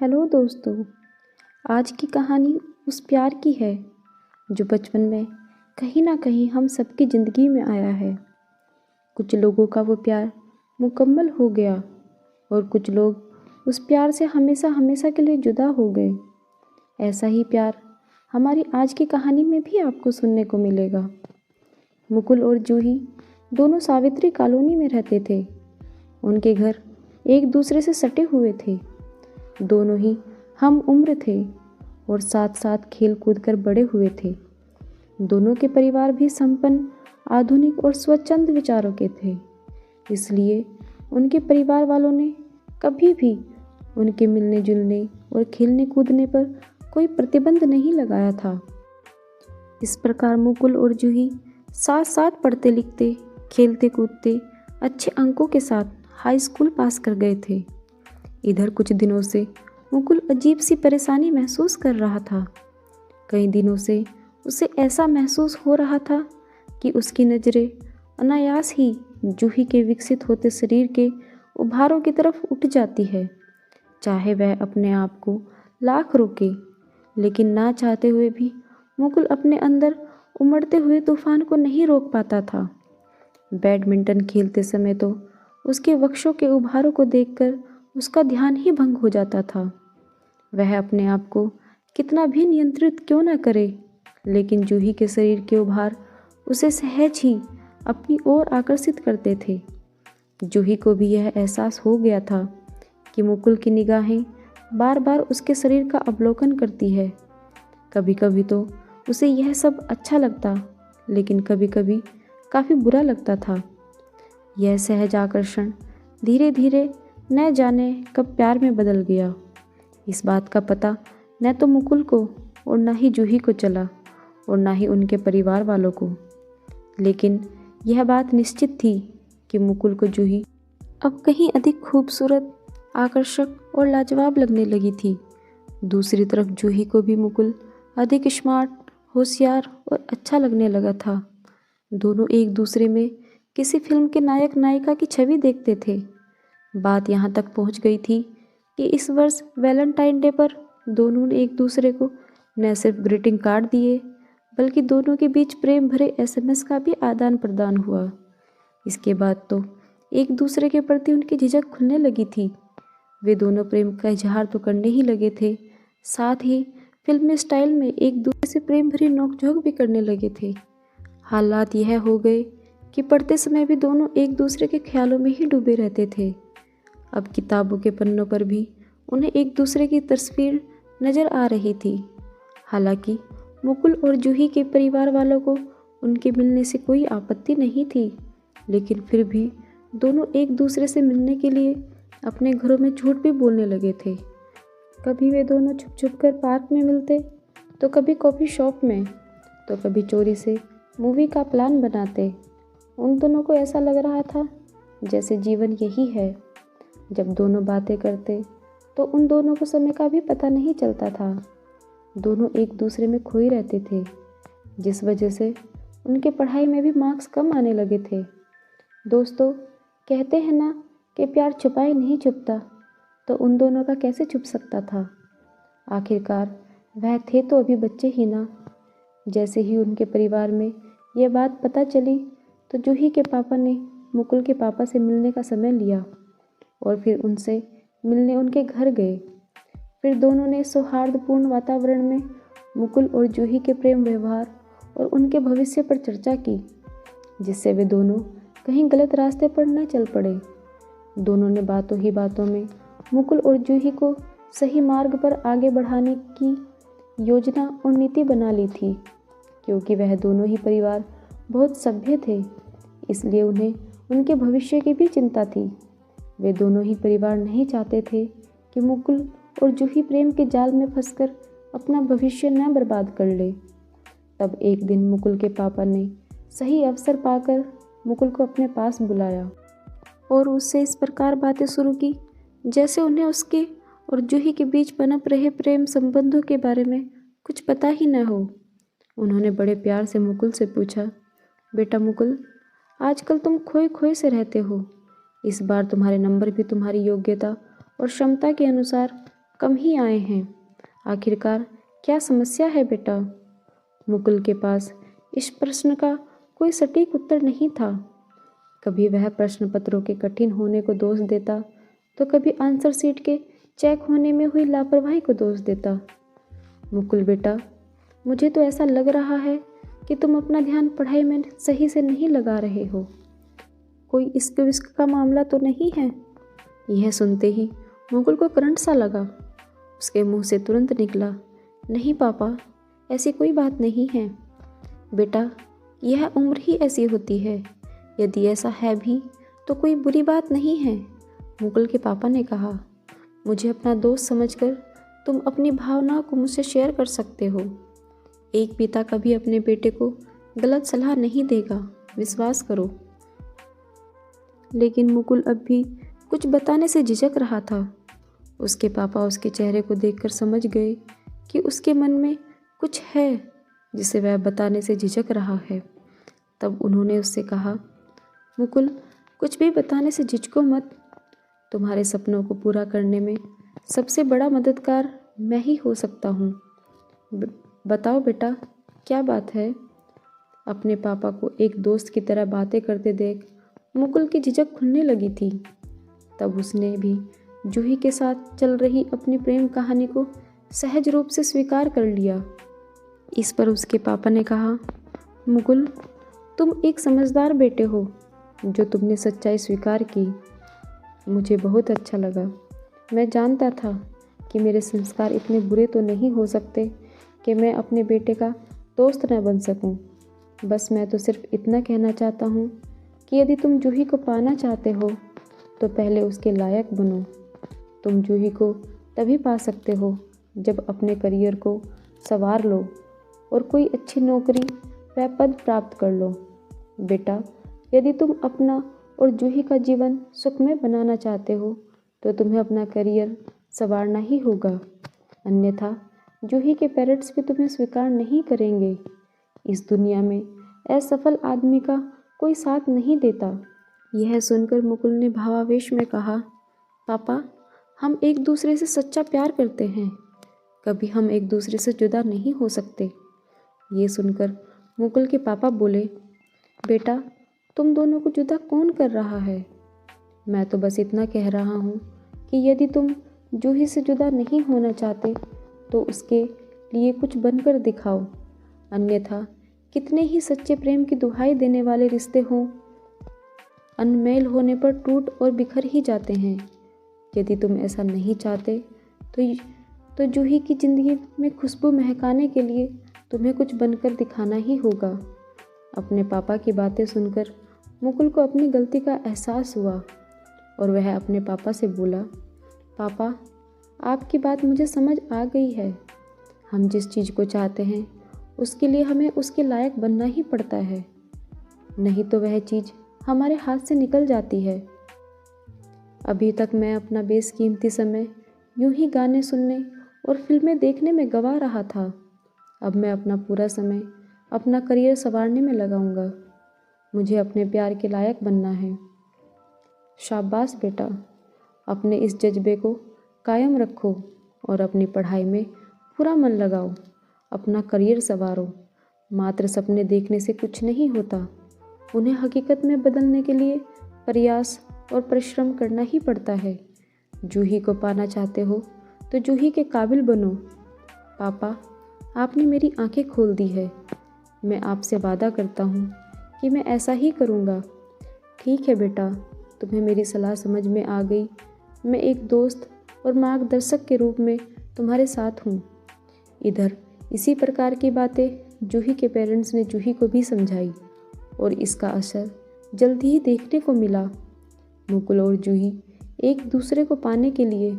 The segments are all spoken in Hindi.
हेलो दोस्तों। आज की कहानी उस प्यार की है जो बचपन में कहीं ना कहीं हम सबकी ज़िंदगी में आया है। कुछ लोगों का वो प्यार मुकम्मल हो गया और कुछ लोग उस प्यार से हमेशा हमेशा के लिए जुदा हो गए। ऐसा ही प्यार हमारी आज की कहानी में भी आपको सुनने को मिलेगा। मुकुल और जूही दोनों सावित्री कॉलोनी में रहते थे। उनके घर एक दूसरे से सटे हुए थे। दोनों ही हम उम्र थे और साथ साथ खेल कूद कर बड़े हुए थे। दोनों के परिवार भी संपन्न, आधुनिक और स्वच्छंद विचारों के थे। इसलिए उनके परिवार वालों ने कभी भी उनके मिलने जुलने और खेलने कूदने पर कोई प्रतिबंध नहीं लगाया था। इस प्रकार मुकुल और जूही साथ साथ पढ़ते लिखते, खेलते कूदते, अच्छे अंकों के साथ हाई स्कूल पास कर गए थे। इधर कुछ दिनों से मुकुल अजीब सी परेशानी महसूस कर रहा था। कई दिनों से उसे ऐसा महसूस हो रहा था कि उसकी नज़रें अनायास ही जूही के विकसित होते शरीर के उभारों की तरफ उठ जाती है। चाहे वह अपने आप को लाख रोके, लेकिन ना चाहते हुए भी मुकुल अपने अंदर उमड़ते हुए तूफान को नहीं रोक पाता था। बैडमिंटन खेलते समय तो उसके वक्षों के उभारों को देखकर उसका ध्यान ही भंग हो जाता था। वह अपने आप को कितना भी नियंत्रित क्यों न करे, लेकिन जूही के शरीर के उभार उसे सहज ही अपनी ओर आकर्षित करते थे। जूही को भी यह एहसास हो गया था कि मुकुल की निगाहें बार बार उसके शरीर का अवलोकन करती है। कभी कभी तो उसे यह सब अच्छा लगता, लेकिन कभी कभी काफ़ी बुरा लगता था। यह सहज आकर्षण धीरे धीरे न जाने कब प्यार में बदल गया। इस बात का पता न तो मुकुल को और न ही जूही को चला और न ही उनके परिवार वालों को। लेकिन यह बात निश्चित थी कि मुकुल को जूही अब कहीं अधिक खूबसूरत, आकर्षक और लाजवाब लगने लगी थी। दूसरी तरफ जूही को भी मुकुल अधिक स्मार्ट, होशियार और अच्छा लगने लगा था। दोनों एक दूसरे में किसी फिल्म के नायक नायिका की छवि देखते थे। बात यहाँ तक पहुँच गई थी कि इस वर्ष वैलेंटाइन डे पर दोनों ने एक दूसरे को न सिर्फ ग्रीटिंग कार्ड दिए, बल्कि दोनों के बीच प्रेम भरे एसएमएस का भी आदान प्रदान हुआ। इसके बाद तो एक दूसरे के प्रति उनकी झिझक खुलने लगी थी। वे दोनों प्रेम का इजहार तो करने ही लगे थे, साथ ही फिल्मी स्टाइल में एक दूसरे से प्रेम भरी नोकझोंक भी करने लगे थे। हालात यह हो गए कि पढ़ते समय भी दोनों एक दूसरे के ख्यालों में ही डूबे रहते थे। अब किताबों के पन्नों पर भी उन्हें एक दूसरे की तस्वीर नज़र आ रही थी। हालांकि मुकुल और जूही के परिवार वालों को उनके मिलने से कोई आपत्ति नहीं थी, लेकिन फिर भी दोनों एक दूसरे से मिलने के लिए अपने घरों में झूठ भी बोलने लगे थे। कभी वे दोनों छुप छुप कर पार्क में मिलते, तो कभी कॉफ़ी शॉप में, तो कभी चोरी से मूवी का प्लान बनाते। उन दोनों को ऐसा लग रहा था जैसे जीवन यही है। जब दोनों बातें करते तो उन दोनों को समय का भी पता नहीं चलता था। दोनों एक दूसरे में खोए रहते थे, जिस वजह से उनके पढ़ाई में भी मार्क्स कम आने लगे थे। दोस्तों, कहते हैं ना कि प्यार छुपाए नहीं छुपता, तो उन दोनों का कैसे छुप सकता था। आखिरकार वह थे तो अभी बच्चे ही ना। जैसे ही उनके परिवार में यह बात पता चली, तो जूही के पापा ने मुकुल के पापा से मिलने का समय लिया और फिर उनसे मिलने उनके घर गए। फिर दोनों ने सौहार्दपूर्ण वातावरण में मुकुल और जूही के प्रेम व्यवहार और उनके भविष्य पर चर्चा की, जिससे वे दोनों कहीं गलत रास्ते पर न चल पड़े। दोनों ने बातों ही बातों में मुकुल और जूही को सही मार्ग पर आगे बढ़ाने की योजना और नीति बना ली थी। क्योंकि वह दोनों ही परिवार बहुत सभ्य थे, इसलिए उन्हें उनके भविष्य की भी चिंता थी। वे दोनों ही परिवार नहीं चाहते थे कि मुकुल और जूही प्रेम के जाल में फंसकर अपना भविष्य न बर्बाद कर ले। तब एक दिन मुकुल के पापा ने सही अवसर पाकर मुकुल को अपने पास बुलाया और उससे इस प्रकार बातें शुरू की जैसे उन्हें उसके और जूही के बीच पनप रहे प्रेम संबंधों के बारे में कुछ पता ही न हो। उन्होंने बड़े प्यार से मुकुल से पूछा, बेटा मुकुल, आजकल तुम खोए खोए से रहते हो। इस बार तुम्हारे नंबर भी तुम्हारी योग्यता और क्षमता के अनुसार कम ही आए हैं। आखिरकार क्या समस्या है बेटा? मुकुल के पास इस प्रश्न का कोई सटीक उत्तर नहीं था। कभी वह प्रश्न पत्रों के कठिन होने को दोष देता, तो कभी आंसर शीट के चेक होने में हुई लापरवाही को दोष देता। मुकुल बेटा, मुझे तो ऐसा लग रहा है कि तुम अपना ध्यान पढ़ाई में सही से नहीं लगा रहे हो। कोई इश्क विश्क का मामला तो नहीं है? यह सुनते ही मुकुल को करंट सा लगा। उसके मुंह से तुरंत निकला, नहीं पापा, ऐसी कोई बात नहीं है। बेटा, यह उम्र ही ऐसी होती है। यदि ऐसा है भी तो कोई बुरी बात नहीं है। मुकुल के पापा ने कहा, मुझे अपना दोस्त समझकर तुम अपनी भावनाओं को मुझसे शेयर कर सकते हो। एक पिता कभी अपने बेटे को गलत सलाह नहीं देगा, विश्वास करो। लेकिन मुकुल अब भी कुछ बताने से झिझक रहा था। उसके पापा उसके चेहरे को देखकर समझ गए कि उसके मन में कुछ है जिसे वह बताने से झिझक रहा है। तब उन्होंने उससे कहा, मुकुल, कुछ भी बताने से झिझको मत। तुम्हारे सपनों को पूरा करने में सबसे बड़ा मददगार मैं ही हो सकता हूँ। बताओ बेटा, क्या बात है? अपने पापा को एक दोस्त की तरह बातें करते देख मुकुल की झिझक खुलने लगी थी। तब उसने भी जूही के साथ चल रही अपनी प्रेम कहानी को सहज रूप से स्वीकार कर लिया। इस पर उसके पापा ने कहा, मुकुल, तुम एक समझदार बेटे हो जो तुमने सच्चाई स्वीकार की। मुझे बहुत अच्छा लगा। मैं जानता था कि मेरे संस्कार इतने बुरे तो नहीं हो सकते कि मैं अपने बेटे का दोस्त न बन सकूं। बस मैं तो सिर्फ इतना कहना चाहता हूँ कि यदि तुम जूही को पाना चाहते हो तो पहले उसके लायक बनो। तुम जूही को तभी पा सकते हो जब अपने करियर को संवार लो और कोई अच्छी नौकरी व पद प्राप्त कर लो। बेटा, यदि तुम अपना और जूही का जीवन सुखमय बनाना चाहते हो तो तुम्हें अपना करियर संवारना ही होगा, अन्यथा जूही के पेरेंट्स भी तुम्हें स्वीकार नहीं करेंगे। इस दुनिया में असफल आदमी का कोई साथ नहीं देता। यह सुनकर मुकुल ने भावावेश में कहा, पापा, हम एक दूसरे से सच्चा प्यार करते हैं, कभी हम एक दूसरे से जुदा नहीं हो सकते। ये सुनकर मुकुल के पापा बोले, बेटा, तुम दोनों को जुदा कौन कर रहा है? मैं तो बस इतना कह रहा हूँ कि यदि तुम जूही से जुदा नहीं होना चाहते तो उसके लिए कुछ बनकर दिखाओ, अन्यथा कितने ही सच्चे प्रेम की दुहाई देने वाले रिश्ते हों, अनमेल होने पर टूट और बिखर ही जाते हैं। यदि तुम ऐसा नहीं चाहते तो जूही की ज़िंदगी में खुशबू महकाने के लिए तुम्हें कुछ बनकर दिखाना ही होगा। अपने पापा की बातें सुनकर मुकुल को अपनी गलती का एहसास हुआ और वह अपने पापा से बोला, पापा, आपकी बात मुझे समझ आ गई है। हम जिस चीज़ को चाहते हैं उसके लिए हमें उसके लायक बनना ही पड़ता है, नहीं तो वह चीज़ हमारे हाथ से निकल जाती है। अभी तक मैं अपना बेशकीमती समय यूं ही गाने सुनने और फिल्में देखने में गंवा रहा था। अब मैं अपना पूरा समय अपना करियर संवारने में लगाऊंगा। मुझे अपने प्यार के लायक बनना है। शाबाश बेटा, अपने इस जज्बे को कायम रखो और अपनी पढ़ाई में पूरा मन लगाओ। अपना करियर संवारो। मात्र सपने देखने से कुछ नहीं होता, उन्हें हकीकत में बदलने के लिए प्रयास और परिश्रम करना ही पड़ता है। जूही को पाना चाहते हो तो जूही के काबिल बनो। पापा, आपने मेरी आंखें खोल दी है। मैं आपसे वादा करता हूँ कि मैं ऐसा ही करूँगा। ठीक है बेटा, तुम्हें मेरी सलाह समझ में आ गई। मैं एक दोस्त और मार्गदर्शक के रूप में तुम्हारे साथ हूँ। इधर इसी प्रकार की बातें जूही के पेरेंट्स ने जूही को भी समझाई और इसका असर जल्दी ही देखने को मिला। मुकुल और जूही एक दूसरे को पाने के लिए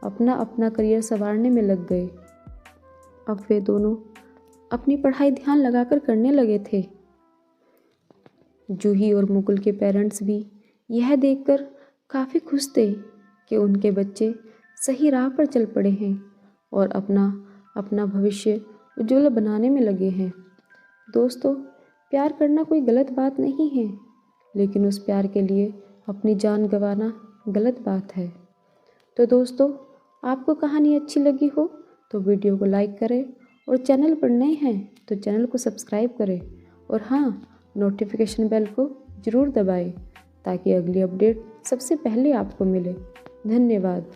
अपना अपना करियर संवारने में लग गए। अब वे दोनों अपनी पढ़ाई ध्यान लगाकर करने लगे थे। जूही और मुकुल के पेरेंट्स भी यह देखकर काफ़ी खुश थे कि उनके बच्चे सही राह पर चल पड़े हैं और अपना अपना भविष्य उज्जवल बनाने में लगे हैं। दोस्तों, प्यार करना कोई गलत बात नहीं है, लेकिन उस प्यार के लिए अपनी जान गंवाना गलत बात है। तो दोस्तों, आपको कहानी अच्छी लगी हो तो वीडियो को लाइक करें और चैनल पर नए हैं तो चैनल को सब्सक्राइब करें और हाँ, नोटिफिकेशन बेल को ज़रूर दबाएं ताकि अगली अपडेट सबसे पहले आपको मिले। धन्यवाद।